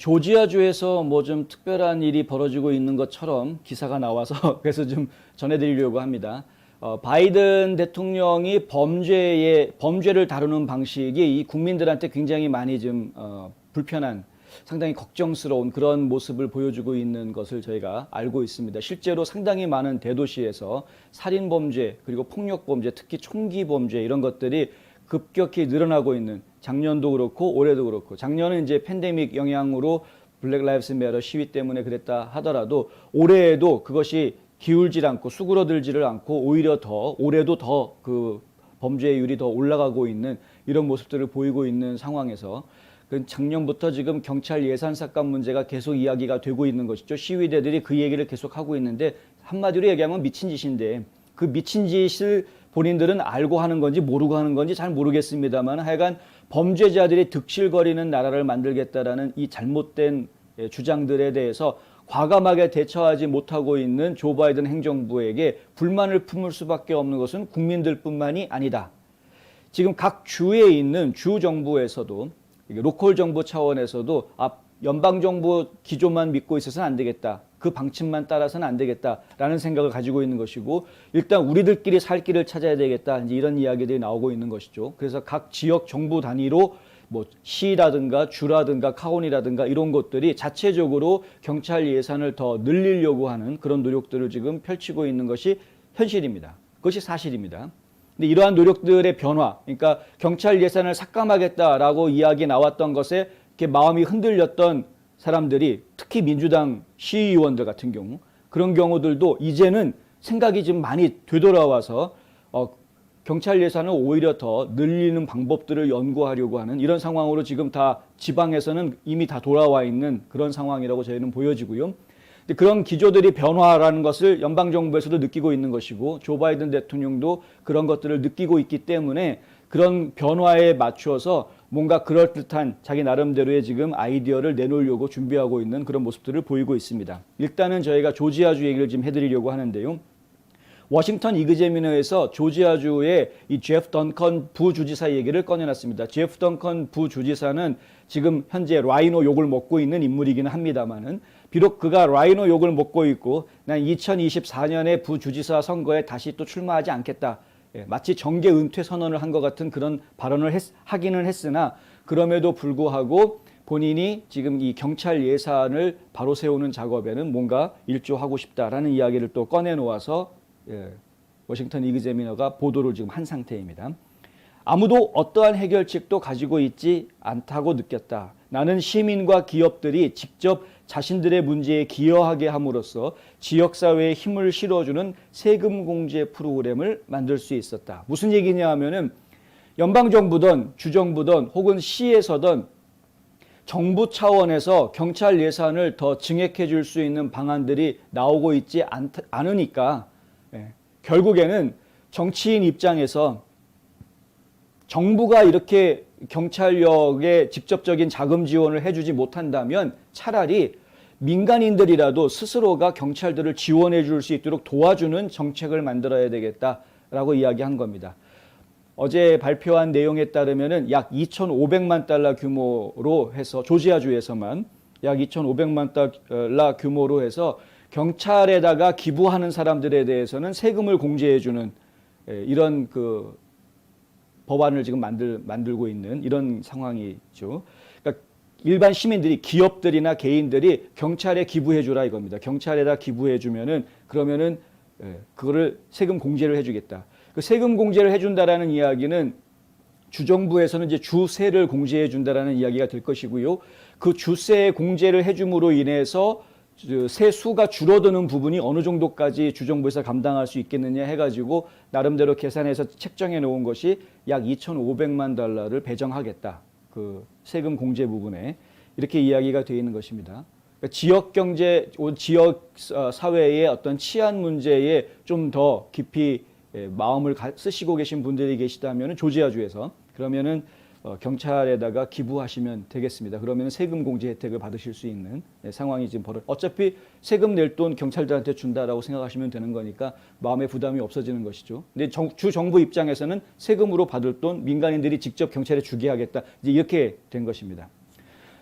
조지아주에서 뭐 좀 특별한 일이 벌어지고 있는 것처럼 기사가 나와서 그래서 좀 전해드리려고 합니다. 바이든 대통령이 범죄를 다루는 방식이 이 국민들한테 굉장히 많이 좀 불편한, 상당히 걱정스러운 그런 모습을 보여주고 있는 것을 저희가 알고 있습니다. 실제로 상당히 많은 대도시에서 살인범죄 그리고 폭력범죄, 특히 총기범죄 이런 것들이 급격히 늘어나고 있는, 작년도 그렇고 올해도 그렇고, 작년은 이제 팬데믹 영향으로 블랙 라이브스 매터 시위 때문에 그랬다 하더라도 올해에도 그것이 기울질 않고 수그러들지를 않고 오히려 더 올해도 더 그 범죄율이 더 올라가고 있는 이런 모습들을 보이고 있는 상황에서 작년부터 지금 경찰 예산 삭감 문제가 계속 이야기가 되고 있는 것이죠. 시위대들이 그 얘기를 계속 하고 있는데 한마디로 얘기하면 미친 짓인데, 그 미친 짓을 본인들은 알고 하는 건지 모르고 하는 건지 잘 모르겠습니다만 하여간 범죄자들이 득실거리는 나라를 만들겠다라는 이 잘못된 주장들에 대해서 과감하게 대처하지 못하고 있는 조 바이든 행정부에게 불만을 품을 수밖에 없는 것은 국민들뿐만이 아니다. 지금 각 주에 있는 주 정부에서도, 로컬 정부 차원에서도 연방 정부 기조만 믿고 있어서는 안 되겠다, 그 방침만 따라서는 안 되겠다라는 생각을 가지고 있는 것이고, 일단 우리들끼리 살 길을 찾아야 되겠다, 이제 이런 이야기들이 나오고 있는 것이죠. 그래서 각 지역 정부 단위로 뭐 시라든가 주라든가 카운티라든가 이런 것들이 자체적으로 경찰 예산을 더 늘리려고 하는 그런 노력들을 지금 펼치고 있는 것이 현실입니다. 그것이 사실입니다. 근데 이러한 노력들의 변화, 그러니까 경찰 예산을 삭감하겠다라고 이야기 나왔던 것에 이렇게 마음이 흔들렸던 사람들이, 특히 민주당 시의원들 같은 경우, 그런 경우들도 이제는 생각이 좀 많이 되돌아와서 경찰 예산을 오히려 더 늘리는 방법들을 연구하려고 하는 이런 상황으로 지금 다 지방에서는 이미 다 돌아와 있는 그런 상황이라고 저희는 보여지고요. 근데 그런 기조들이 변화라는 것을 연방정부에서도 느끼고 있는 것이고, 조 바이든 대통령도 그런 것들을 느끼고 있기 때문에 그런 변화에 맞추어서 뭔가 그럴듯한 자기 나름대로의 지금 아이디어를 내놓으려고 준비하고 있는 그런 모습들을 보이고 있습니다. 일단은 저희가 조지아주 얘기를 좀 해드리려고 하는데요. 워싱턴 이그제미너에서 조지아주의 이 제프 던컨 부주지사 얘기를 꺼내놨습니다. 제프 던컨 부주지사는 지금 현재 라이노 욕을 먹고 있는 인물이기는 합니다만은, 비록 그가 라이노 욕을 먹고 있고 난 2024년에 부주지사 선거에 다시 또 출마하지 않겠다, 마치 정계 은퇴 선언을 한 것 같은 그런 발언을 하기는 했으나, 그럼에도 불구하고 본인이 지금 이 경찰 예산을 바로 세우는 작업에는 뭔가 일조하고 싶다라는 이야기를 또 꺼내놓아서 워싱턴 이그제미너가 보도를 지금 한 상태입니다. 아무도 어떠한 해결책도 가지고 있지 않다고 느꼈다. 나는 시민과 기업들이 직접 자신들의 문제에 기여하게 함으로써 지역사회에 힘을 실어주는 세금 공제 프로그램을 만들 수 있었다. 무슨 얘기냐 하면은 연방정부든 주정부든 혹은 시에서든 정부 차원에서 경찰 예산을 더 증액해 줄 수 있는 방안들이 나오고 있지 않으니까, 결국에는 정치인 입장에서 정부가 이렇게 경찰력에 직접적인 자금 지원을 해주지 못한다면 차라리 민간인들이라도 스스로가 경찰들을 지원해 줄 수 있도록 도와주는 정책을 만들어야 되겠다라고 이야기한 겁니다. 어제 발표한 내용에 따르면 약 2,500만 달러 규모로 해서, 조지아주에서만 약 2,500만 달러 규모로 해서 경찰에다가 기부하는 사람들에 대해서는 세금을 공제해주는 이런 그 법안을 지금 만들고 있는 이런 상황이죠. 그러니까 일반 시민들이, 기업들이나 개인들이 경찰에 기부해주라 이겁니다. 경찰에다 기부해주면은 그러면은 그거를 세금 공제를 해주겠다. 그 세금 공제를 해준다라는 이야기는 주정부에서는 이제 주세를 공제해준다라는 이야기가 될 것이고요. 그 주세 공제를 해줌으로 인해서 세수가 줄어드는 부분이 어느 정도까지 주정부에서 감당할 수 있겠느냐 해가지고 나름대로 계산해서 책정해 놓은 것이 약 2,500만 달러를 배정하겠다, 그 세금 공제 부분에, 이렇게 이야기가 되어 있는 것입니다. 그러니까 지역 경제, 지역 사회의 어떤 치안 문제에 좀 더 깊이 마음을 쓰시고 계신 분들이 계시다면 조지아주에서, 그러면은 경찰에다가 기부하시면 되겠습니다. 그러면 세금 공제 혜택을 받으실 수 있는 상황이 지금 어차피 세금 낼 돈 경찰들한테 준다라고 생각하시면 되는 거니까 마음의 부담이 없어지는 것이죠. 근데 주 정부 입장에서는 세금으로 받을 돈 민간인들이 직접 경찰에 주게 하겠다, 이제 이렇게 된 것입니다.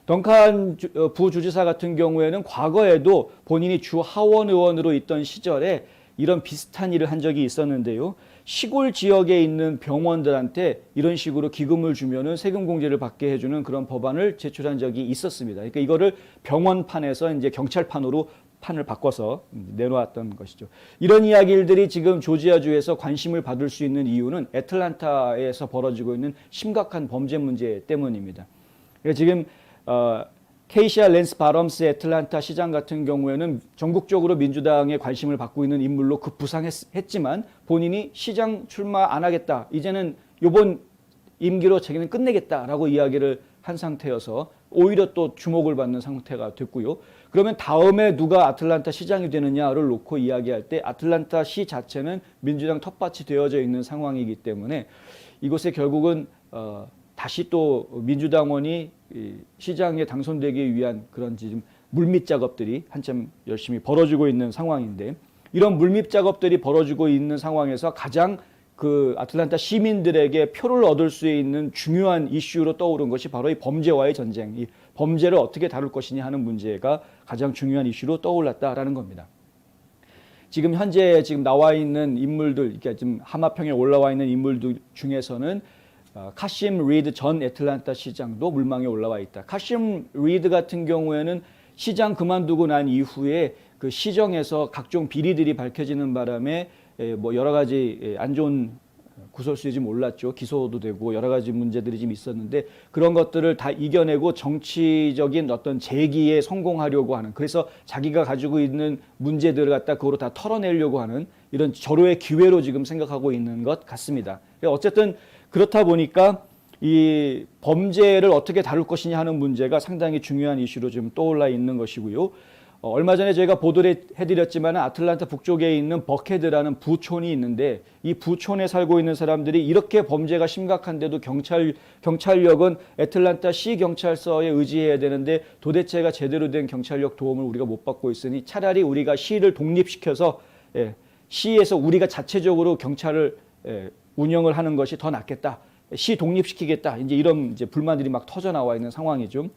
덩칸 부주지사 같은 경우에는 과거에도 본인이 주 하원 의원으로 있던 시절에 이런 비슷한 일을 한 적이 있었는데요. 시골 지역에 있는 병원들한테 이런 식으로 기금을 주면은 세금 공제를 받게 해주는 그런 법안을 제출한 적이 있었습니다. 그러니까 이거를 병원판에서 이제 경찰판으로 판을 바꿔서 내놓았던 것이죠. 이런 이야기들이 지금 조지아주에서 관심을 받을 수 있는 이유는 애틀란타에서 벌어지고 있는 심각한 범죄 문제 때문입니다. 그러니까 지금 케이시아 랜스 바럼스 애틀란타 시장 같은 경우에는 전국적으로 민주당에 관심을 받고 있는 인물로 급부상했지만 본인이 시장 출마 안 하겠다. 이제는 이번 임기로 자기는 끝내겠다라고 이야기를 한 상태여서 오히려 또 주목을 받는 상태가 됐고요. 그러면 다음에 누가 아틀란타 시장이 되느냐를 놓고 이야기할 때 아틀란타 시 자체는 민주당 텃밭이 되어져 있는 상황이기 때문에 이곳에 결국은 다시 또 민주당원이 시장에 당선되기 위한 그런 지금 물밑 작업들이 한참 열심히 벌어지고 있는 상황인데 이런 물밑 작업들이 벌어지고 있는 상황에서 가장 그 아틀란타 시민들에게 표를 얻을 수 있는 중요한 이슈로 떠오른 것이 바로 이 범죄와의 전쟁, 이 범죄를 어떻게 다룰 것이냐 하는 문제가 가장 중요한 이슈로 떠올랐다라는 겁니다. 지금 현재 나와 있는 인물들, 그러니까 지금 하마평에 올라와 있는 인물들 중에서는 카심 리드 전 애틀란타 시장도 물망에 올라와 있다. 카심 리드 같은 경우에는 시장 그만두고 난 이후에 그 시정에서 각종 비리들이 밝혀지는 바람에 뭐 여러 가지 안 좋은 구설수에 좀 올랐죠. 기소도 되고 여러 가지 문제들이 좀 있었는데 그런 것들을 다 이겨내고 정치적인 어떤 재기에 성공하려고 하는, 그래서 자기가 가지고 있는 문제들을 갖다 그거로 다 털어내려고 하는 이런 절호의 기회로 지금 생각하고 있는 것 같습니다. 어쨌든 그렇다 보니까 이 범죄를 어떻게 다룰 것이냐 하는 문제가 상당히 중요한 이슈로 지금 떠올라 있는 것이고요. 얼마 전에 저희가 보도를 해드렸지만 아틀란타 북쪽에 있는 버케드라는 부촌이 있는데 이 부촌에 살고 있는 사람들이 이렇게 범죄가 심각한데도 경찰력은 애틀란타 시 경찰서에 의지해야 되는데 도대체가 제대로 된 경찰력 도움을 우리가 못 받고 있으니 차라리 우리가 시를 독립시켜서 시에서 우리가 자체적으로 경찰을 운영을 하는 것이 더 낫겠다. 시 독립시키겠다. 이제 이런 불만들이 막 터져 나와 있는 상황이죠.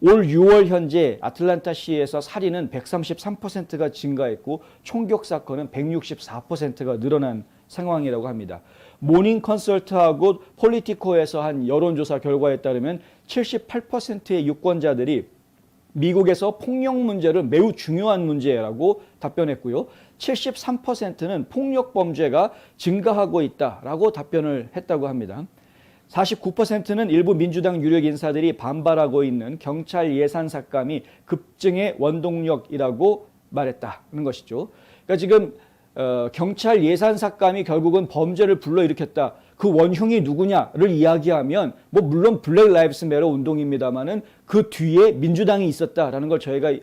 올 6월 현재 아틀란타 시에서 살인은 133%가 증가했고 총격 사건은 164%가 늘어난 상황이라고 합니다. 모닝 컨설트하고 폴리티코에서 한 여론조사 결과에 따르면 78%의 유권자들이 미국에서 폭력 문제를 매우 중요한 문제라고 답변했고요. 73%는 폭력 범죄가 증가하고 있다라고 답변을 했다고 합니다. 49%는 일부 민주당 유력 인사들이 반발하고 있는 경찰 예산 삭감이 급증의 원동력이라고 말했다는 것이죠. 그러니까 지금 경찰 예산 삭감이 결국은 범죄를 불러일으켰다. 그 원흉이 누구냐를 이야기하면 뭐 물론 블랙 라이브스 매터 운동입니다만은 그 뒤에 민주당이 있었다라는 걸 저희가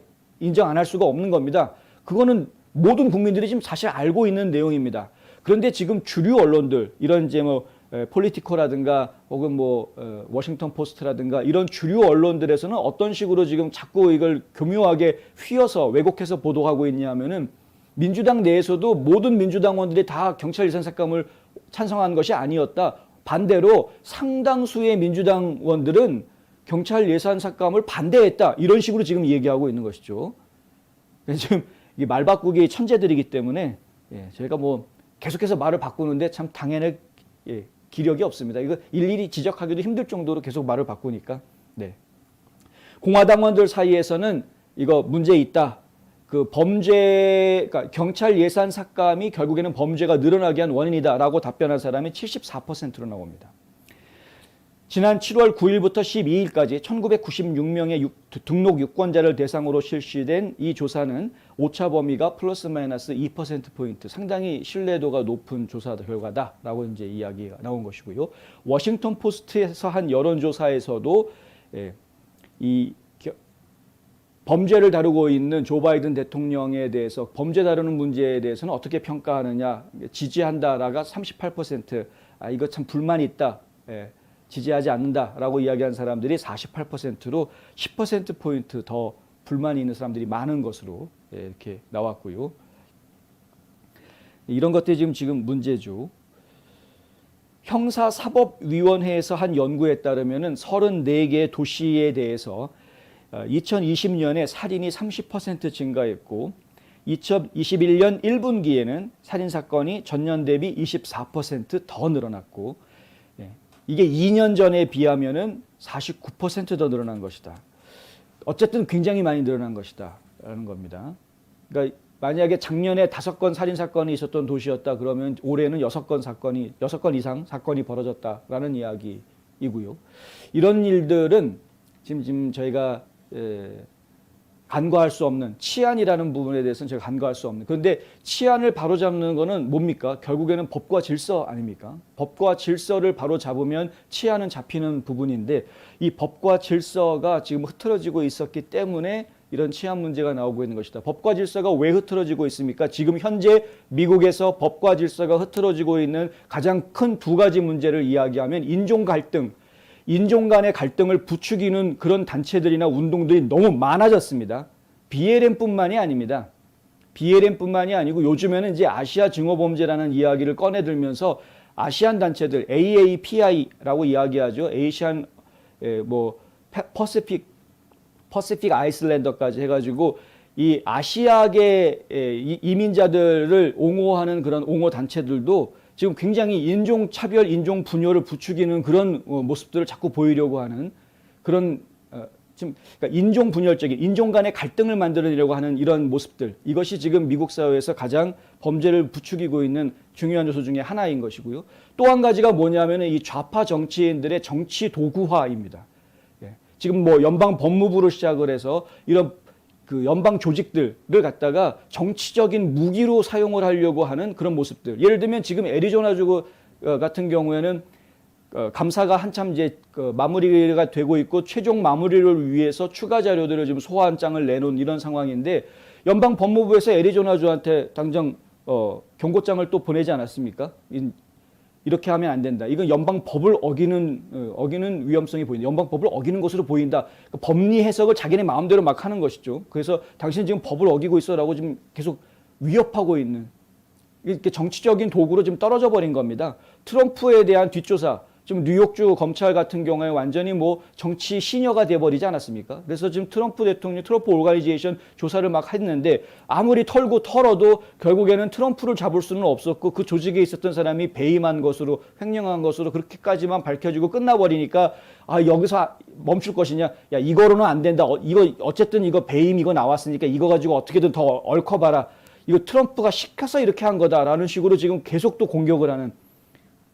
인정 안 할 수가 없는 겁니다. 그거는 모든 국민들이 지금 사실 알고 있는 내용입니다. 그런데 지금 주류 언론들, 이런 이제 뭐 폴리티코라든가 혹은 뭐 워싱턴 포스트라든가 이런 주류 언론들에서는 어떤 식으로 지금 자꾸 이걸 교묘하게 휘어서 왜곡해서 보도하고 있냐면은 민주당 내에서도 모든 민주당원들이 다 경찰 예산 삭감을 찬성한 것이 아니었다. 반대로 상당수의 민주당원들은 경찰 예산 삭감을 반대했다. 이런 식으로 지금 얘기하고 있는 것이죠. 지금 이 말 바꾸기 천재들이기 때문에 저희가 뭐 계속해서 말을 바꾸는데 참 당연히 기력이 없습니다. 이거 일일이 지적하기도 힘들 정도로 계속 말을 바꾸니까. 공화당원들 사이에서는 이거 문제 있다. 그 그러니까 경찰 예산 삭감이 결국에는 범죄가 늘어나게 한 원인이다라고 답변한 사람이 74%로 나옵니다. 지난 7월 9일부터 12일까지 1996명의 등록 유권자를 대상으로 실시된 이 조사는 오차 범위가 플러스 마이너스 2%포인트, 상당히 신뢰도가 높은 조사 결과다라고 이제 이야기가 나온 것이고요. 워싱턴 포스트에서 한 여론조사에서도 이 범죄를 다루고 있는 조 바이든 대통령에 대해서 범죄 다루는 문제에 대해서는 어떻게 평가하느냐, 지지한다라가 38%, 이거 참 불만이 있다. 지지하지 않는다라고 이야기한 사람들이 48%로 10%포인트 더 불만이 있는 사람들이 많은 것으로 이렇게 나왔고요. 이런 것들이 지금 문제죠. 형사사법위원회에서 한 연구에 따르면 34개의 도시에 대해서 2020년에 살인이 30% 증가했고 2021년 1분기에는 살인 사건이 전년 대비 24% 더 늘어났고 이게 2년 전에 비하면은 49% 더 늘어난 것이다. 어쨌든 굉장히 많이 늘어난 것이다라는 겁니다. 그러니까 만약에 작년에 5건 살인 사건이 있었던 도시였다 그러면 올해는 6건 이상 사건이 벌어졌다라는 이야기이고요. 이런 일들은 지금 저희가 간과할 수 없는 치안이라는 부분에 대해서는 제가 간과할 수 없는. 그런데 치안을 바로잡는 거는 뭡니까? 결국에는 법과 질서 아닙니까? 법과 질서를 바로잡으면 치안은 잡히는 부분인데 이 법과 질서가 지금 흐트러지고 있었기 때문에 이런 치안 문제가 나오고 있는 것이다. 법과 질서가 왜 흐트러지고 있습니까? 지금 현재 미국에서 법과 질서가 흐트러지고 있는 가장 큰 두 가지 문제를 이야기하면 인종 갈등, 인종 간의 갈등을 부추기는 그런 단체들이나 운동들이 너무 많아졌습니다. BLM뿐만이 아닙니다. BLM뿐만이 아니고 요즘에는 이제 아시아 증오범죄라는 이야기를 꺼내들면서 아시안 단체들 AAPI라고 이야기하죠. 에이시안 퍼시픽 아이슬랜더까지 해가지고 이 아시아계 이민자들을 옹호하는 그런 옹호 단체들도 지금 굉장히 인종차별, 인종분열을 부추기는 그런 모습들을 자꾸 보이려고 하는 그런 지금 그러니까 인종분열적인 인종 간의 갈등을 만들어내려고 하는 이런 모습들, 이것이 지금 미국 사회에서 가장 범죄를 부추기고 있는 중요한 요소 중에 하나인 것이고요. 또 한 가지가 뭐냐면 이 좌파 정치인들의 정치 도구화입니다. 지금 뭐 연방 법무부를 시작을 해서 이런 그 연방 조직들을 갖다가 정치적인 무기로 사용을 하려고 하는 그런 모습들. 예를 들면 지금 애리조나주 같은 경우에는 감사가 한참 이제 마무리가 되고 있고 최종 마무리를 위해서 추가 자료들을 지금 소환장을 내놓은 이런 상황인데 연방 법무부에서 애리조나주한테 당장 경고장을 또 보내지 않았습니까? 이렇게 하면 안 된다. 이건 연방법을 어기는 위험성이 보인다. 연방법을 어기는 것으로 보인다. 그러니까 법리 해석을 자기네 마음대로 막 하는 것이죠. 그래서 당신 지금 법을 어기고 있어라고 지금 계속 위협하고 있는 이렇게 정치적인 도구로 지금 떨어져 버린 겁니다. 트럼프에 대한 뒷조사, 지금 뉴욕주 검찰 같은 경우에 완전히 뭐 정치 시녀가 돼버리지 않았습니까? 그래서 지금 트럼프 대통령, 트럼프 오르가니제이션 조사를 막 했는데 아무리 털고 털어도 결국에는 트럼프를 잡을 수는 없었고 그 조직에 있었던 사람이 배임한 것으로, 횡령한 것으로 그렇게까지만 밝혀지고 끝나버리니까 아 여기서 멈출 것이냐? 야 이거로는 안 된다. 이거 어쨌든 이거 배임 이거 나왔으니까 이거 가지고 어떻게든 더 얽어봐라. 이거 트럼프가 시켜서 이렇게 한 거다라는 식으로 지금 계속 또 공격을 하는.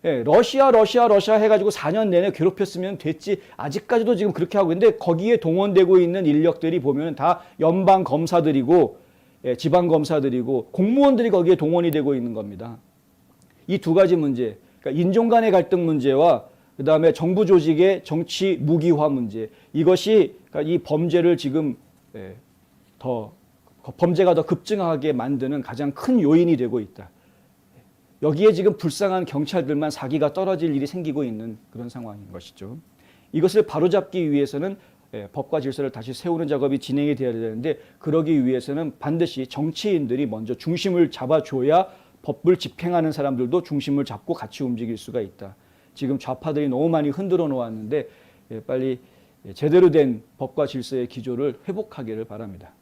예, 러시아 해가지고 4년 내내 괴롭혔으면 됐지. 아직까지도 지금 그렇게 하고 있는데 거기에 동원되고 있는 인력들이 보면 다 연방 검사들이고 지방 검사들이고 공무원들이 거기에 동원이 되고 있는 겁니다. 이 두 가지 문제, 그러니까 인종 간의 갈등 문제와 그 다음에 정부 조직의 정치 무기화 문제, 이것이 그러니까 이 범죄를 지금 범죄가 더 급증하게 만드는 가장 큰 요인이 되고 있다. 여기에 지금 불쌍한 경찰들만 사기가 떨어질 일이 생기고 있는 그런 상황인 것이죠. 이것을 바로잡기 위해서는 법과 질서를 다시 세우는 작업이 진행이 되어야 되는데 그러기 위해서는 반드시 정치인들이 먼저 중심을 잡아줘야 법을 집행하는 사람들도 중심을 잡고 같이 움직일 수가 있다. 지금 좌파들이 너무 많이 흔들어 놓았는데 빨리 제대로 된 법과 질서의 기조를 회복하기를 바랍니다.